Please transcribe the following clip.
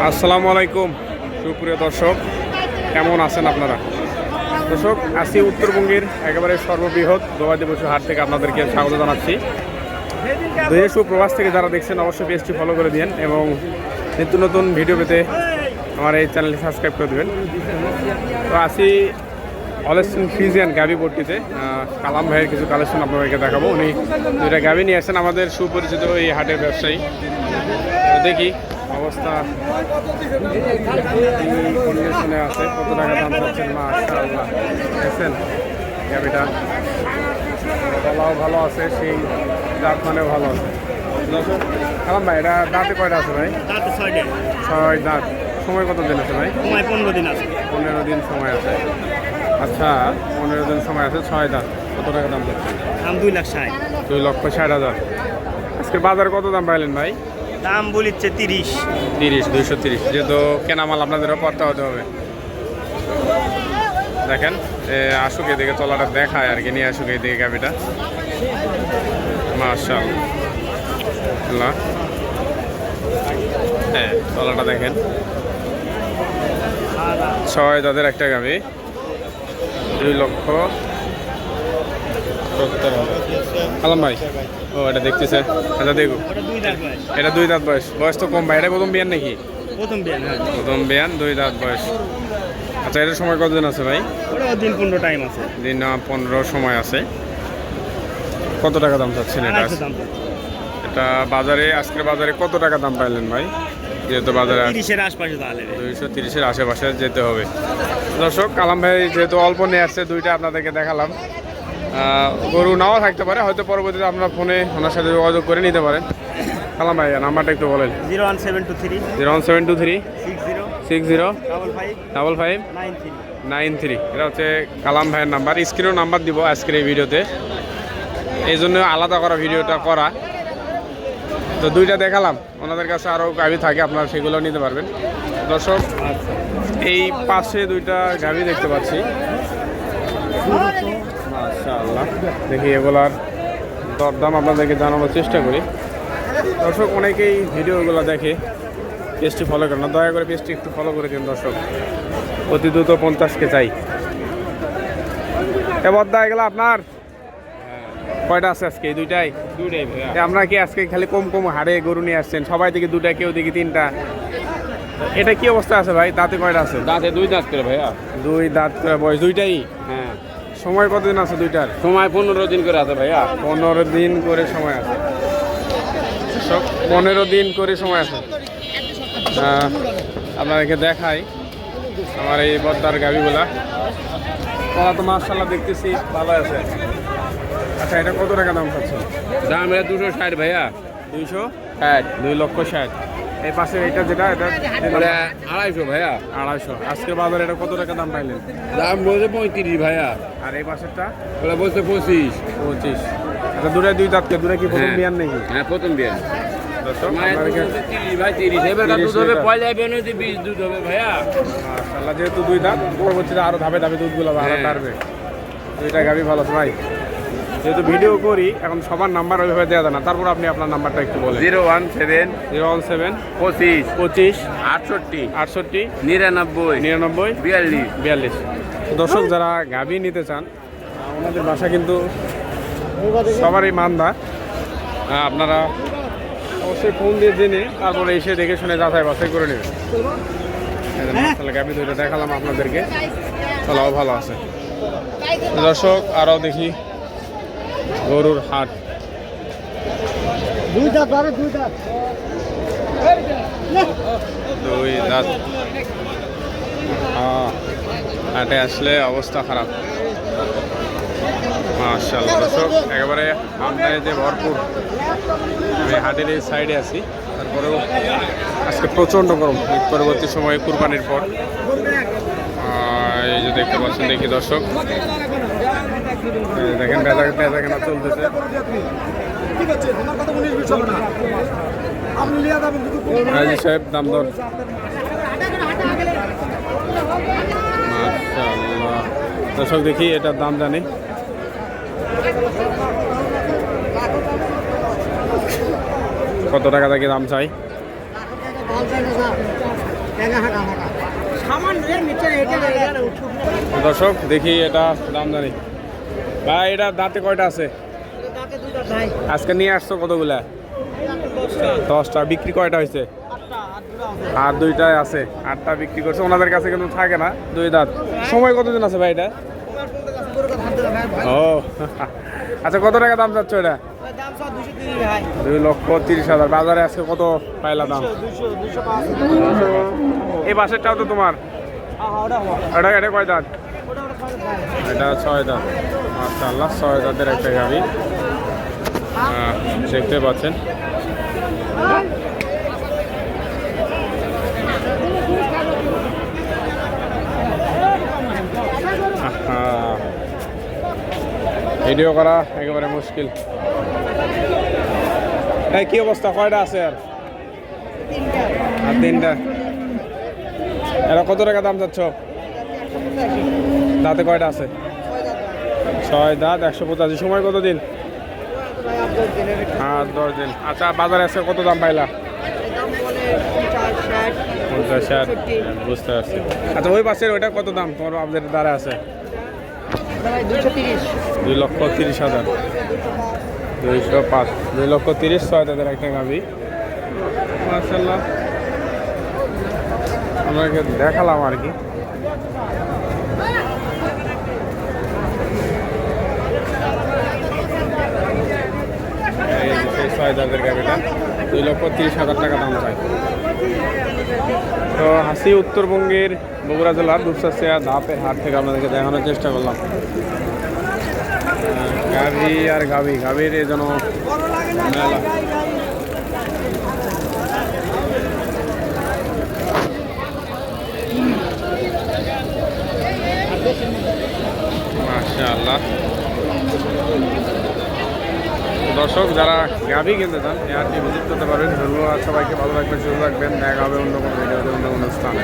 আসসালামু আলাইকুম সুপ্রিয় দর্শক, কেমন আছেন আপনারা? দর্শক, আজকে উত্তরবঙ্গের একেবারে সর্ববৃহৎ গবাদি পশু হাট থেকে আপনাদেরকে স্বাগত জানাচ্ছি। দেশ ও প্রবাস থেকে যারা দেখছেন অবশ্যই পেজটি ফলো করে দিন এবং নিত্য নতুন ভিডিও পেতে আমার এই চ্যানেলটি সাবস্ক্রাইব করে দেবেন। তো আসি অলেস্টন ফ্রিজিয়ান গাভি ভর্তিতে কালাম ভাইয়ের কিছু কালেকশন আপনাদেরকে দেখাবো। উনি দুইটা গাভি নিয়ে আসছেন, আমাদের সুপরিচিত এই হাটের ব্যবসায়ী। দেখি অবস্থা কন্ডিশনে আছে, কত টাকা দাম চাচ্ছেন। মাশাআল্লাহ, দেখছেন গাভিটা গলাও ভালো আছে, সেই দাঁত মানে ভালো আছে। কালাম ভাই, এটা দাঁতে কয়টা আছে ভাই? ছয় দাঁত। সময় কত দিন আছে ভাই? 15 দিন আছে। 15 দিন সময় আছে। আচ্ছা, 15 দিন সময় আছে, 6 দাঁত। কত টাকা দাম চাচ্ছেন? দাম 2,60,000। 2,60,000। আজকের বাজারে কত দাম পাইলেন ভাই? দাম বলিচ্ছে 30। 230, যেহেতু কেনামাল আপনাদেরও পড়তে হতে হবে। দেখেন আসুক এদিকে, তলাটা দেখায় আর কি, নিয়ে আসুক এইদিকে গাভিটা। মাশাআল্লাহ, হ্যাঁ তলাটা দেখেন। 6 দাঁতের একটা গাভি, 2,70,000। আলম ভাই, ও এটা দেখতেছে। আচ্ছা দেখো, এটা 2 দাঁত বয়স। বয়স তো কম ভাই, এটা প্রথম বিয়ান নাকি? প্রথম বিয়ান, 2 দাঁত বয়স। আচ্ছা, এটার সময় কতদিন আছে ভাই? দিন 15 টাইম আছে। দিন 15 সময় আছে। কত টাকা দাম চাচ্ছেন এটা? এটা বাজারে, আজকের বাজারে কত টাকা দাম পাইলেন ভাই? যেহেতু বাজারে 30-এর আশপাশে, তাহলে 230-এর আশেপাশে যেতে হবে। দর্শক, কালাম ভাই যেহেতু অল্প নিয়ে আসছে, দুইটা আপনাদেরকে দেখালাম। গরু নাও থাকতে পারে, হয়তো পরবর্তীতে আপনারা ফোনে ওনার সাথে যোগাযোগ করে নিতে পারেন। কালাম ভাই, নাম্বারটা একটু বলেন। 01723 60 55 55 93। এটা হচ্ছে কালাম ভাইয়ের নাম্বার। স্ক্রিনেও নাম্বার দিব আজকের এই ভিডিওতে, এই জন্য আলাদা করা ভিডিওটা করা। তো দুইটা দেখালাম, ওনাদের কাছে আরও গাভি থাকে, আপনারা সেগুলো নিতে পারবেন। দর্শক, এই পাশে দুইটা গাভি দেখতে পাচ্ছি। মাশাআল্লাহ, দেখি এগুলার দরদাম আপনাদেরকে জানানোর চেষ্টা করি। দর্শক, অনেকেই ভিডিওগুলো দেখে, পেজটি ফলো করেন না, দয়া করে পেজটি একটু ফলো করে দিন দর্শক। অতি দ্রুত 50কে চাই। এবার দা এগুলো আপনার কয়টা আছে আজকে? এই দুইটাই ভাইয়া। আমরা কি আজকে খালি কম কম হারে গরু নিয়ে আসছেন? সবাই দিকে 2টা, কেউ দিকে 3টা। এটা কি অবস্থা আছে ভাই? দাঁতে কয়টা আছে? দাঁতে 2 দাঁত করে ভাইয়া। 2 দাঁত করে বয়স, দুইটাই? হ্যাঁ। সময় কতদিন আছে দুইটার? সময় 15 দিন করে আছে ভাইয়া। 15 দিন করে সময় আছে। 15 দিন করে সময় আছে। আপনাদেরকে দেখাই আমার এই বদ্দার গাভিগুলা। তারা তো মাশাআল্লাহ দেখতেছি ভালো আছে। আচ্ছা, এটা কত টাকা দাম পাচ্ছে? দাম এটা 260 ভাইয়া। 260, 2,60,000। এই পাশে এটা যেটা, এটা 250 ভাইয়া। 250। আজকে বাজারে এটা কত টাকা দাম পাইলেন? দাম বলছে 35 ভাইয়া। আর এই পাশেরটা? ওরা বলছে 25। আচ্ছা, দুটাই 2 দাঁত। দুটা কি প্রথম বিয়ান নাকি? হ্যাঁ, প্রথম বিয়ান। দর্শক, দুধ হবে ভাইয়া। মাশাআল্লাহ, যেহেতু 2 দাঁত, পরবর্তীতে আরো ধাপে ধাপে দুধগুলো ভালো বাড়বে। দুইটা গাভি ভালো আছে ভাই। যেহেতু ভিডিও করি, এখন সবার নাম্বার ওইভাবে দেওয়া যায় না, তারপর আপনি আপনার নাম্বারটা একটু বলেন। 017 017 25 25 68 68 99 99 42 42। দর্শক, যারা গাভি নিতে চান, ওনাদের বাসা কিন্তু সবারই মান্দা। আপনারা অবশ্যই ফোন দিয়ে জেনে তারপরে এসে দেখে শুনে যাচাই বাছাই করে নেবেন। তাহলে গাভি দুইটা দেখালাম আপনাদেরকে, চলাও ভালো আছে। দর্শক, আরও দেখি গরুর হাট। 2 দাঁত। হাটে আসলে অবস্থা খারাপ। মাশাআল্লাহ, দর্শক একেবারে আমদানিতে ভরপুর। আমি হাটের এই সাইডে আছি, তারপরেও আজকে প্রচণ্ড গরম। পরবর্তী সময়ে কুরবানির পর এই যে দেখতে পাচ্ছেন, দেখি দর্শক, দেখেন বেচা কেনা চলতেছে। হাজি সাহেব, দাম দর। মাশাআল্লাহ, দর্শক দেখি এটার দাম জানি। কত টাকা থেকে দাম চাই? দর্শক দেখি এটা দাম জানি ভাই, এটা দাঁতে কয়টা আছে? আজকে নিয়ে আসছো কতগুলা? 10টা। বিক্রি কয়টা হয়েছে? আর 2টাই আছে, 8টা বিক্রি করছে। ওনাদের কাছে কিন্তু থাকে না, 2 দাঁত। সময় কতদিন আছে ভাই এটা? ও আচ্ছা, কত টাকা দাম চাচ্ছ এটা? 2,30,000। বাজারে আজকে কত পাইলা দাম? এই বাসেরটাও তো তোমার? এটা কয় দাঁত? এটা 6 দাঁত। মাশাআল্লাহ, 6 দাঁতের একটা গাভী দেখতে পাচ্ছেন। ভিডিও করা একেবারে মুশকিল। এই কি অবস্থা, কয়টা আছে আর? 3টা। এরা কত টাকা দাম চাচ্ছ? দাঁতে কয়টা আছে? 6 দাঁত, 185। সময় কত দিন? 10 দিন। আচ্ছা, বাজারে আছে কত দাম পাইলা? 50, 60। বুঝতে পারছি। আচ্ছা, ওই পাশের ওইটা কত দাম তোমার আপনাদের দ্বারা আছে? 2,30,000। 205। 2,30,000। 6 দাঁতের একটা গাভী। মাশাআল্লাহ, আমাকে দেখালাম আর কি। এই 6 দাঁতের গাভীটা 2,30,000 টাকা দাম চাই। তো হাসি উত্তরবঙ্গের বগুড়া জেলার দুপচাচিয়া দাঁতের হাট থেকে আপনাদেরকে দেখানোর চেষ্টা করলাম। গাভী আর গাভীর এই যেন মেলা। মাশাআল্লাহ, দর্শক যারা গাভী কিনতে চান এই হাটটি ভিজিট করতে পারেন। ধন্যবাদ সবাইকে, ভালো রাখবেন, সুস্থ রাখবেন। দেখা হবে অন্য কোনো ভিডিওতে, অন্য কোনো স্থানে।